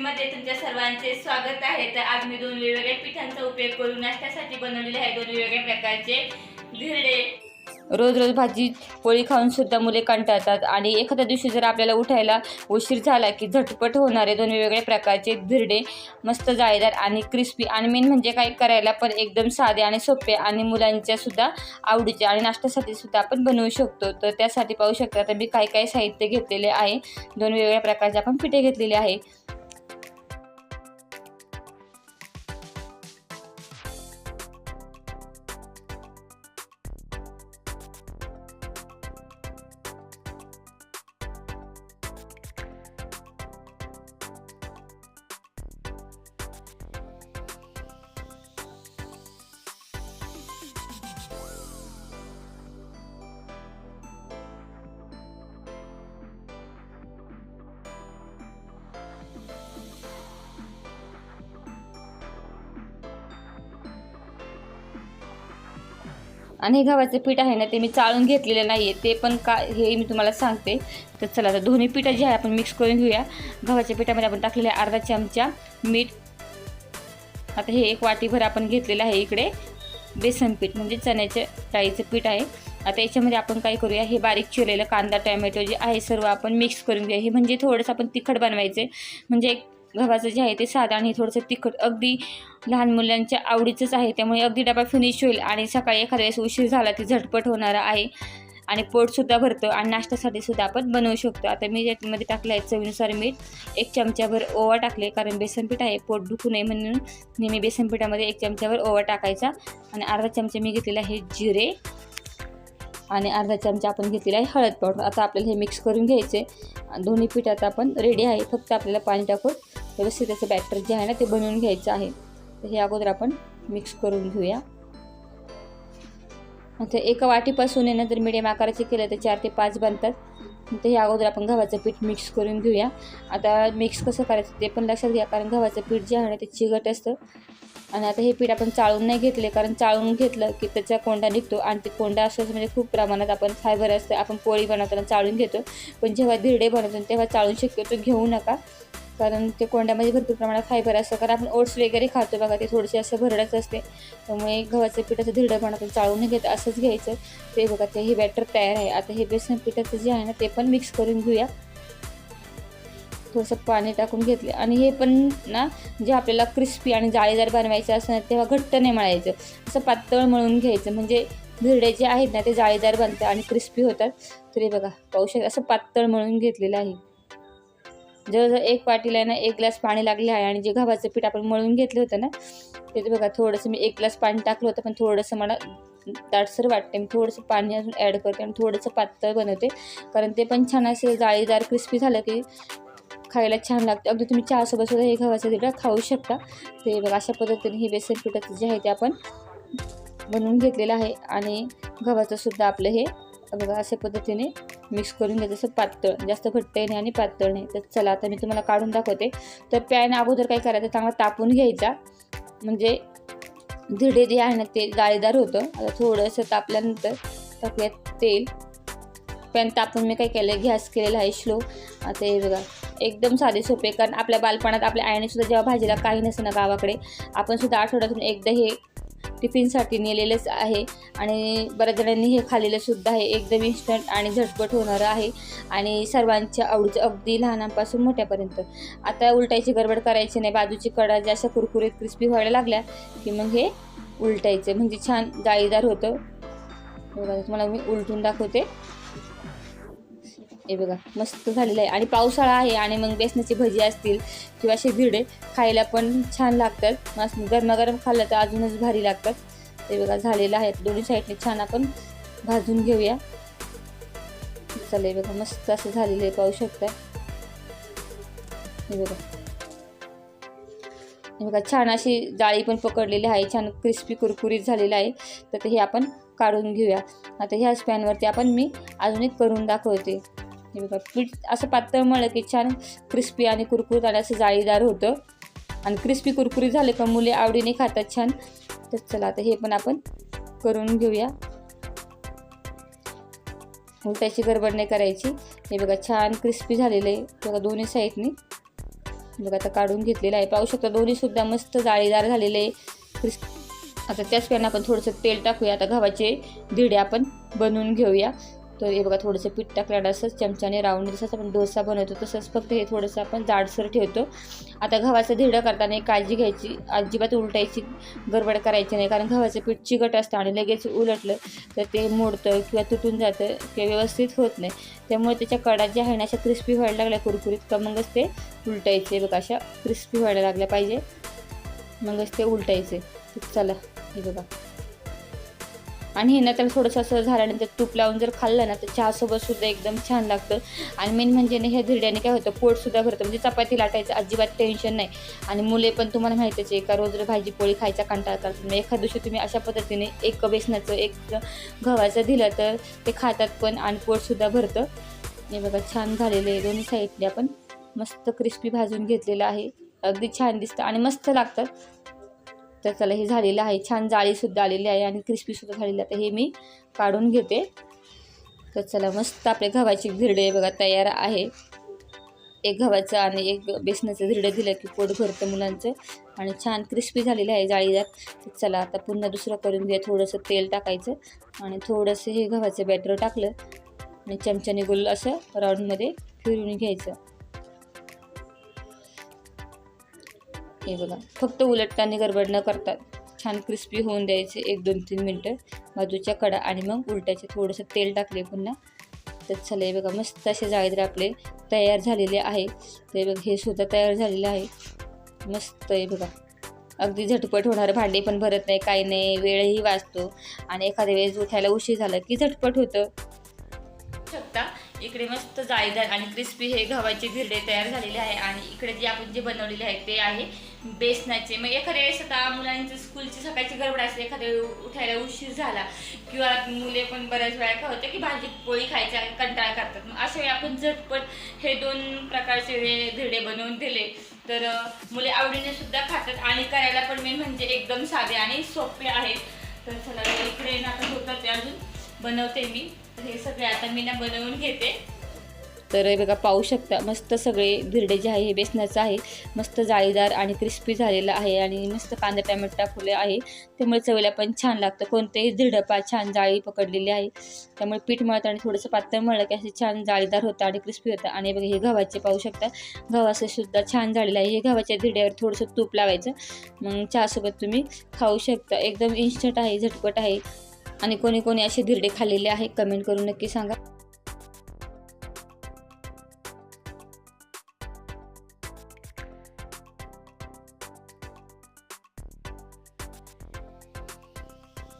रेसिपीमध्ये तुमच्या सर्वांचे स्वागत आहे। तर आज मी दोन वेगवेगळ्या पिठांचा उपयोग करून नाश्त्यासाठी बनवलेले आहे दोन वेगवेगळ्या प्रकारचे धिरडे। रोज रोज भाजी पोळी खाऊन सुद्धा मुले कंटाळतात आणि एखाद्या दिवशी जर आपल्याला उठायला उशीर झाला की झटपट होणारे दोन वेगवेगळ्या प्रकारचे धिरडे, मस्त जाळीदार आणि क्रिस्पी आणि मेन म्हणजे काय करायला पण एकदम साधे आणि सोपे आणि मुलांच्या सुद्धा आवडीचे आणि नाश्त्यासाठी सुद्धा आपण बनवू शकतो। तर त्यासाठी पाहू शकता तर मी काय काय साहित्य घेतलेले आहे। दोन वेगवेगळ्या प्रकारचे आपण पिठे घेतलेले आहे। आणि हे गव्हाचं पीठ आहे ना ते मी चाळून घेतलेलं नाही आहे, ते पण का हे मी तुम्हाला सांगते। तर चला आता दोन्ही पिठं जे आहे आपण मिक्स करून घेऊया। गव्हाच्या पिठामध्ये आपण टाकलेले आहे अर्धा चमचा मीठ। आता हे एक वाटीभर आपण घेतलेलं आहे इकडे बेसन पीठ म्हणजे चण्याच्या डाळीचं पीठ आहे। आता याच्यामध्ये आपण काय करूया, हे बारीक चिरलेलं कांदा टोमॅटो जे आहे सर्व आपण मिक्स करून घेऊया। हे म्हणजे थोडंसं आपण तिखट बनवायचं म्हणजे गव्हाचं जे आहे ते साधं आणि थोडंसं तिखट अगदी लहान मुलांच्या आवडीचंच आहे, त्यामुळे अगदी डबा फिनिश होईल आणि सकाळी एखाद्या वेळेस उशीर झाला की झटपट होणारा आहे आणि पोटसुद्धा भरतं आणि नाश्त्यासाठी सुद्धा आपण बनवू शकतो। आता मी याच्यामध्ये टाकलं आहे चवीनुसार मीठ, एक चमचाभर ओवा टाकले कारण बेसन पीठ आहे पोट दुखू नये म्हणून नेहमी बेसन पिठामध्ये एक चमचाभर ओवा टाकायचा आणि अर्धा चमचा मी घेतलेला आहे जिरे आणि अर्धा चमचा आपण घेतलेला आहे हळद पावडर। आता आपल्याला हे मिक्स करून घ्यायचे। दोन्ही पीठ आता आपण रेडी आहे, फक्त आपल्याला पाणी टाकून व्यवस्थित त्याचं बॅटर जे आहे ना ते बनवून घ्यायचं आहे। तर हे अगोदर आपण मिक्स करून घेऊया। आता एका वाटीपासून आहे ना तर मीडियम आकाराचे केले तर 4 ते 5 बनतात। तर हे अगोदर आपण गव्हाचं पीठ मिक्स करून घेऊया। आता मिक्स कसं करायचं ते पण लक्षात घ्या कारण गव्हाचं पीठ जे आहे ना ते चिकट असतं आणि आता हे पीठ आपण चाळून नाही घेतले कारण चाळून घेतलं की त्याचा कोंडा निघतो आणि ते कोंडा असं म्हणजे खूप प्रमाणात आपण फायबर असतं आपण पोळी बनवताना चाळून घेतो, पण जेव्हा धिरडे बनवतो तेव्हा चाळून शक्यतो घेऊ नका कारण ते कोंड्यामध्ये भरपूर प्रमाणात फायबर असतं। कारण आपण ओट्स वगैरे खातो बघा ते थोडेसे असं भरडच असते, त्यामुळे गव्हाचं पिठाचं धिरडं बनवताना चाळून नाही घेत असंच घ्यायचं। ते बघा ते हे बॅटर तयार आहे। आता हे बेसन पिठाचं जे आहे ना ते पण मिक्स करून घेऊया। थोडंसं पाणी टाकून घेतले आणि हे पण ना जे आपल्याला क्रिस्पी आणि जाळीदार बनवायचं असं तेव्हा घट्ट नाही मळायचं, असं पातळ मळून घ्यायचं म्हणजे धिरडे जे आहेत ना ते जाळीदार बनतात आणि क्रिस्पी होतात। तर हे बघा पाहू शकता असं पातळ मळून घेतलेलं आहे। जवळजवळ एक वाटीला ना 1 ग्लास पाणी लागले आहे आणि जे गव्हाचं पीठ आपण मळून घेतलं होतं ना ते बघा थोडंसं मी 1 ग्लास पाणी टाकलं होतं, पण थोडंसं मला दाटसर वाटते मी थोडंसं पाणी अजून ॲड करते आणि थोडंसं पातळ बनवते कारण ते पण छान असे जाळीदार क्रिस्पी झालं की खायला छान लागतं। अगदी तुम्ही चहासोबत सुद्धा हे गव्हाचं धिरडं खाऊ शकता। ते बघा अशा पद्धतीने हे बेसन पिठाचं जे आहे ते आपण बनवून घेतलेलं आहे आणि गव्हाचं सुद्धा आपलं हे बघा अशा पद्धतीने मिक्स करून घ्यायचं, असं पातळ जास्त घट्ट नाही आणि पातळ नाही। तर चला आता मी तुम्हाला काढून दाखवते। तर पॅन अगोदर काय करायचं चांगला तापून घ्यायचा म्हणजे धिरडे जे आहे ना ते जाळीदार होतं। आता थोडंसं तापल्यानंतर टाकूयात तेल। पॅन तापून मी काय केलं गॅस केलेला आहे स्लो। आता हे बघा एकदम साधे सोपे कारण आपल्या बालपणात आपल्या आईने सुद्धा जेव्हा भाजीला काही नसतं ना गावाकडे आपण सुद्धा आठवड्यातून एकदा हे टिफिनसाठी नेलेलंच आहे आणि बऱ्याच जणांनी हे खाल्लेलं सुद्धा आहे। एकदम इन्स्टंट आणि झटपट होणारं आहे आणि सर्वांच्या आवडीचं अगदी लहानांपासून मोठ्यापर्यंत। आता उलटायची गडबड करायची नाही, बाजूची कडा जास्त कुरकुरीत क्रिस्पी व्हायला लागल्या की मग हे उलटायचं म्हणजे छान जाळीदार होतं। बघा तुम्हाला मी उलटून दाखवते। हे बघा मस्त झालेलं आहे आणि पावसाळा आहे आणि मग बेसनाची भजी असतील किंवा असे धिरडे खायला पण छान लागतात, मस्त गरमागरम खाल्लं तर अजूनच भारी लागतात। ते बघा झालेलं आहे, दोन्ही साईडने छान आपण भाजून घेऊया। चला हे बघा मस्त असं झालेलं आहे पाहू शकता। हे बघा छान अशी जाळी पण पकडलेली आहे, छान क्रिस्पी कुरकुरीत झालेलं आहे। तर हे आपण काढून घेऊया। आता ह्याच पॅनवरती आपण मी अजून एक करून दाखवते। हे बघा पीठ असं पातळ मळलं की छान क्रिस्पी आणि कुरकुरीत आणि असं जाळीदार होतं आणि क्रिस्पी कुरकुरीत झाले का मुले आवडीने खातात छान। तर चला आता हे पण आपण करून घेऊया। उलटायची गडबड नाही करायची। हे बघा छान क्रिस्पी झालेलं आहे बघा दोन्ही साईडनी। बघा आता काढून घेतलेलं आहे. पाहू शकता दोन्हीसुद्धा मस्त जाळीदार झालेले. आता त्याच पॅन आपण थोडंसं तेल टाकूया. आता गव्हाचे धिरडे आपण बनवून घेऊया. तर हे बघा थोडंसं पीठ टाकल्यानं असंच चमच्याने राऊंड जसं आपण डोसा बनवतो तसंच, फक्त हे थोडंसं आपण जाडसर ठेवतो. आता गव्हाचं धिरडं करताना काळजी घ्यायची, अजिबात उलटायची गडबड करायची नाही, कारण गव्हाचं पीठ चिकट असतं आणि लगेच उलटलं तर ते मोडतं किंवा तुटून जातं किंवा व्यवस्थित होत नाही. त्यामुळे त्याच्या कडा ज्या आहे ना अशा क्रिस्पी व्हायला लागल्या कुरकुरीत का मगच ते उलटायचे. बघा अशा क्रिस्पी व्हायला लागल्या पाहिजे मगच ते उलटायचे. चला हे बघा. आणि हे ना त्याला थोडंसं असं झाल्यानंतर तूप लावून जर खाल्लं ना तर चहासोबत सुद्धा एकदम छान लागतं. आणि मेन म्हणजे ना ह्या धिरड्याने काय होतं, पोटसुद्धा भरतं. म्हणजे चपाती लाटायचं अजिबात टेन्शन नाही. आणि मुले पण तुम्हाला माहितीच आहे का रोज भाजी पोळी खायचा कंटाळा करतात. मग एखाद दिवशी तुम्ही अशा पद्धतीने एक बेसनाचं एक गव्हाचं दिलं तर ते खातात पण आणि पोटसुद्धा भरतं. हे बघा छान झालेले दोन्ही साईडने आपण मस्त क्रिस्पी भाजून घेतलेलं आहे. अगदी छान दिसतं आणि मस्त लागतं. तर चला हे झालेलं आहे. छान जाळीसुद्धा आलेली आहे आणि क्रिस्पीसुद्धा झालेली आहे. तर हे मी काढून घेते. तर चला मस्त आपले गव्हाची धिरडे बघा तयार आहे. एक गव्हाचं आणि एक बेसनाचं धिरडं दिलं की पोट भरतं मुलांचं आणि छान क्रिस्पी झालेलं आहे जाळीदार. तर चला आता पुन्हा दुसरं करून घेऊया. थोडंसं तेल टाकायचं आणि थोडंसं हे गव्हाचं बॅटर टाकलं आणि चमच्याने गोल असं राऊंडमध्ये फिरवून घ्यायचं. हे बघा फक्त उलटताना गडबड न करता छान क्रिस्पी होऊन द्यायचे 1-2-3 मिनटं बाजूच्या कडा आणि मग उलटायचे. थोडंसं तेल टाकले पुन्हा. तर चला हे बघा मस्त असे जाळीदार आपले तयार झालेले आहे. ते बघा हे सुद्धा तयार झालेलं आहे मस्त. हे बघा अगदी झटपट होणारं, भांडे पण भरत नाही काही नाही, वेळही वाचतो आणि एखाद्या वेळेस उठायला उशीर झाला की झटपट होतं. शकता इकडे मस्त जाळीदार आणि क्रिस्पी हे गव्हाचे धिरडे तयार झालेले आहे. आणि इकडे जे आपण जे बनवलेले आहे ते आहे बेसनाचे. मग एखाद्या वेळेस आता मुलांची स्कूलची सकाळची गडबड असते, एखाद्या उठायला उशीर झाला किंवा मुले पण बऱ्याच वेळा काय होतं की भाजी पोळी खायच्या कंटाळा करतात. मग अशा वेळी आपण झटपट हे 2 प्रकारचे धिरडे बनवून दिले तर मुले आवडीने सुद्धा खातात आणि करायला पण मेन म्हणजे एकदम साधे आणि सोपे आहेत. तर चला इकडे नाटक होतं ते अजून बनवते मी. तर हे सगळे आता मी ना बनवून घेते. तर हे बघा पाहू शकता मस्त सगळे धिरडे जे आहे हे बेसनाचं आहे. मस्त जाळीदार आणि क्रिस्पी झालेलं आहे आणि मस्त कांदा टॅमॅटो टाकले आहे. त्यामुळे चवीला पण छान लागतं. कोणतेही धिरडं छान जाळी पकडलेली आहे. त्यामुळे पीठ मळताना थोडंसं पातळ मळलं की असे छान जाळीदार होतं आणि क्रिस्पी होतं. आणि बघा हे गव्हाचे पाहू शकता गव्हाचं सुद्धा छान झालेलं आहे. हे गव्हाच्या धिरड्यावर थोडंसं तूप लावायचं मग चहासोबत तुम्ही खाऊ शकता. एकदम इन्स्टंट आहे, झटपट आहे. आणि कोणी कोणी असे धिरडे खाल्लेले आहे कमेंट करून नक्की सांगा.